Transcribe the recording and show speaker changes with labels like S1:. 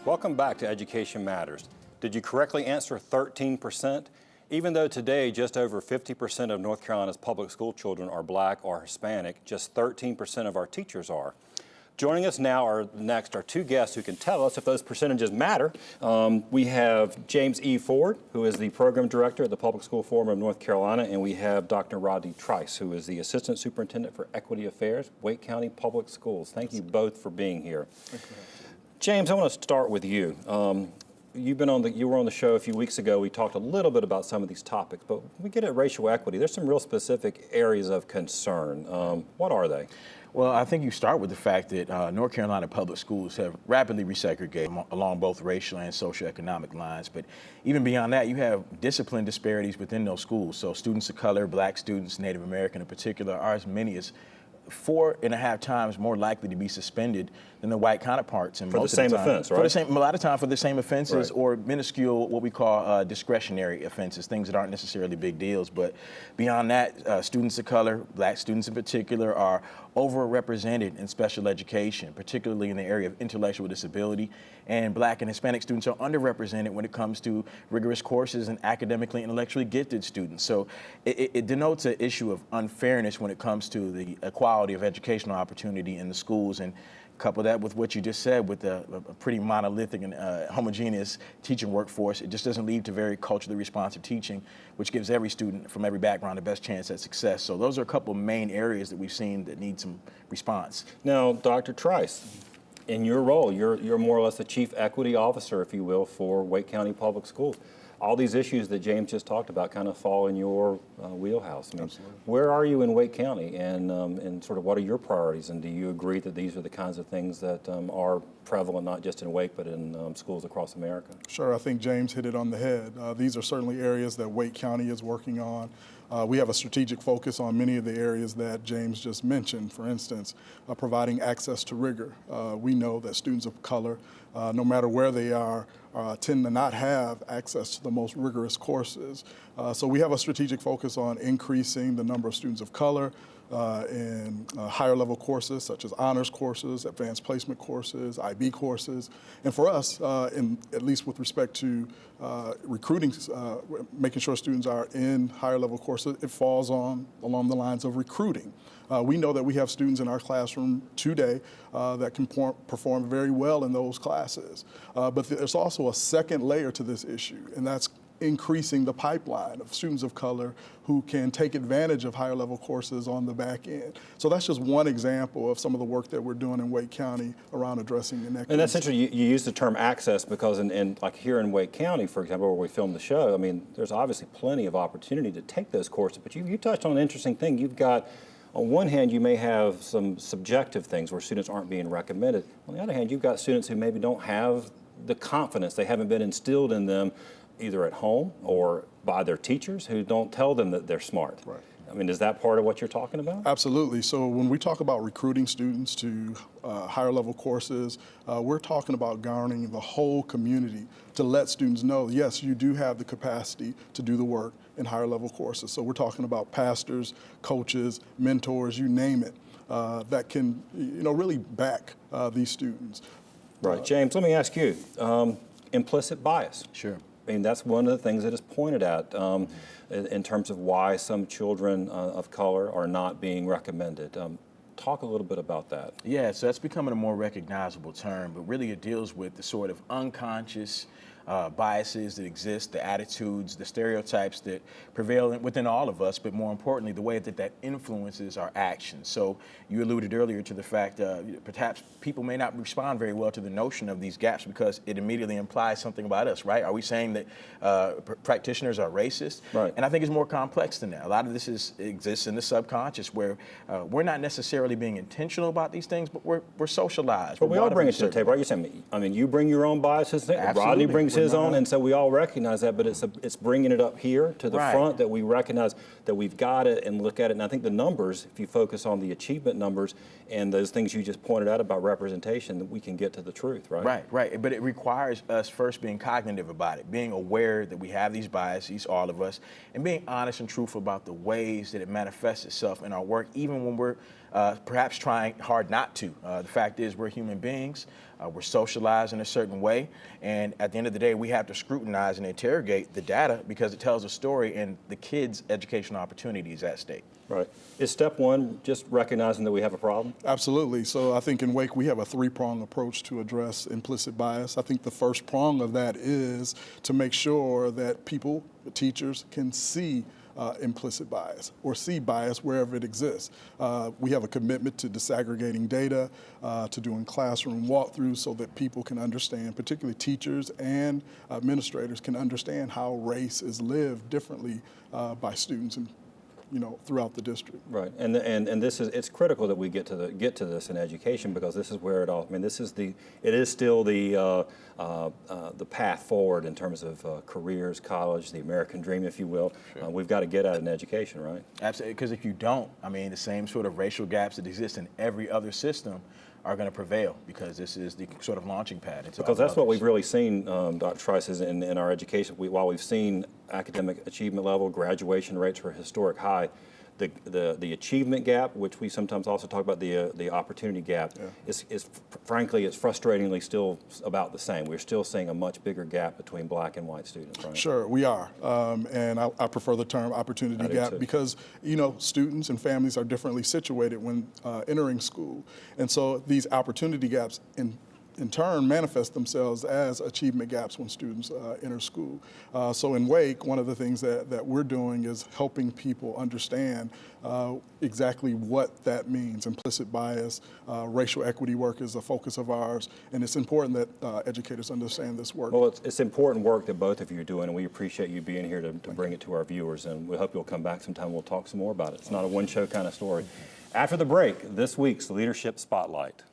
S1: Welcome back to Education Matters. Did you correctly answer 13%? Even though today just over 50% of North Carolina's public school children are black or Hispanic, just 13% of our teachers are. Joining us now are two guests who can tell us if those percentages matter. We have James E. Ford, who is the program director at the Public School Forum of North Carolina, and we have Dr. Rodney Trice, who is the assistant superintendent for Equity Affairs, Wake County Public Schools. Thank you both for being here. James, I want to start with you. You were on the show a few weeks ago. We talked a little bit about some of these topics, but when we get at racial equity, there's some real specific areas of concern. What are they?
S2: Well, I think you start with the fact that North Carolina public schools have rapidly resegregated along both racial and socioeconomic lines. But even beyond that, you have discipline disparities within those schools. So students of color, black students, Native American in particular, are as many as 4.5 times more likely to be suspended than the white counterparts. And
S1: for the same offense, right?
S2: A lot of time for the same offenses,
S1: right,
S2: or minuscule, what we call discretionary offenses, things that aren't necessarily big deals. But beyond that, students of color, black students in particular, are overrepresented in special education, particularly in the area of intellectual disability. And black and Hispanic students are underrepresented when it comes to rigorous courses and academically, intellectually gifted students. So it denotes an issue of unfairness when it comes to the equality of educational opportunity in the schools. And couple that with what you just said, with a pretty monolithic and homogeneous teaching workforce, it just doesn't lead to very culturally responsive teaching, which gives every student from every background the best chance at success. So those are a couple of main areas that we've seen that need some response.
S1: Now, Dr. Trice, in your role, you're more or less the chief equity officer, if you will, for Wake County Public Schools. All these issues that James just talked about kind of fall in your wheelhouse. I mean,
S3: absolutely.
S1: Where are you in Wake County, and sort of what are your priorities, and do you agree that these are the kinds of things that are prevalent not just in Wake but in schools across America?
S3: Sure, I think James hit it on the head. These are certainly areas that Wake County is working on. We have a strategic focus on many of the areas that James just mentioned. For instance, providing access to rigor. We know that students of color, no matter where they are, tend to not have access to the most rigorous courses. So we have a strategic focus on increasing the number of students of color in higher level courses such as honors courses, advanced placement courses, IB courses. And for us, at least with respect to recruiting, making sure students are in higher level courses, it falls along the lines of recruiting. We know that we have students in our classroom today that can perform very well in those classes. But there's also a second layer to this issue, and that's increasing the pipeline of students of color who can take advantage of higher level courses on the back end. So that's just one example of some of the work that we're doing in Wake County around addressing inequities.
S1: And that's interesting, you use the term access because like here in Wake County, for example, where we filmed the show, I mean, there's obviously plenty of opportunity to take those courses, but you touched on an interesting thing. You've got, on one hand, you may have some subjective things where students aren't being recommended. On the other hand, you've got students who maybe don't have the confidence, they haven't been instilled in them either at home or by their teachers who don't tell them that they're smart.
S3: Right.
S1: I mean, is that part of what you're talking about?
S3: Absolutely. So when we talk about recruiting students to higher level courses, we're talking about garnering the whole community to let students know, yes, you do have the capacity to do the work in higher level courses. So we're talking about pastors, coaches, mentors, you name it, that can really back these students.
S1: Right. James, let me ask you, implicit bias.
S2: Sure.
S1: I mean, that's one of the things that is pointed at in terms of why some children of color are not being recommended. Talk a little bit about that.
S2: Yeah, so that's becoming a more recognizable term, but really it deals with the sort of unconscious biases that exist, the attitudes, the stereotypes that prevail within all of us, but more importantly, the way that influences our actions. So you alluded earlier to the fact perhaps people may not respond very well to the notion of these gaps because it immediately implies something about us, right? Are we saying that practitioners are racist?
S1: Right.
S2: And I think it's more complex than that. A lot of this exists in the subconscious where we're not necessarily being intentional about these things, but we're socialized.
S1: But we all bring it to the table, right? You're saying, I mean, you bring your own biases, Rodney brings his own, and so we all recognize that, but it's bringing it up here to the front that we recognize that we've got it and look at it. And I think the numbers, if you focus on the achievement numbers and those things you just pointed out about representation, that we can get to the truth, right?
S2: Right. But it requires us first being cognitive about it, being aware that we have these biases, all of us, and being honest and truthful about the ways that it manifests itself in our work, even when we're perhaps trying hard not to. The fact is we're human beings. We're socialized in a certain way, and at the end of the day, we have to scrutinize and interrogate the data because it tells a story and the kids' educational opportunities at stake.
S1: Right. Is step one just recognizing that we have a problem?
S3: Absolutely. So I think in Wake we have a three-prong approach to address implicit bias. I think the first prong of that is to make sure that people, teachers, can see implicit bias or see bias wherever it exists. We have a commitment to disaggregating data, to doing classroom walkthroughs so that people can understand, particularly teachers and administrators can understand how race is lived differently by students and throughout the district.
S1: Right, and this is, it's critical that we get to this in education because this is where it all. I mean, it is still the path forward in terms of careers, college, the American dream, if you will. Sure. We've got to get at it in education, right?
S2: Absolutely, because if you don't, I mean, the same sort of racial gaps that exist in every other system are going to prevail because this is the sort of launching pad.
S1: Because that's what we've really seen, Dr. Trice, is in our education. While we've seen academic achievement level, graduation rates are historic high, the achievement gap, which we sometimes also talk about the opportunity gap, is frankly, it's frustratingly still about the same. We're still seeing a much bigger gap between black and white students, right?
S3: Sure, we are. And I prefer the term opportunity gap because, students and families are differently situated when entering school. And so these opportunity gaps in turn manifest themselves as achievement gaps when students enter school. So in Wake, one of the things that we're doing is helping people understand exactly what that means. Implicit bias, racial equity work is a focus of ours, and it's important that educators understand this work.
S1: Well, it's important work that both of you are doing, and we appreciate you being here to bring it to our viewers, and we hope you'll come back sometime. We'll talk some more about it. It's not a one-show kind of story. After the break, this week's Leadership Spotlight.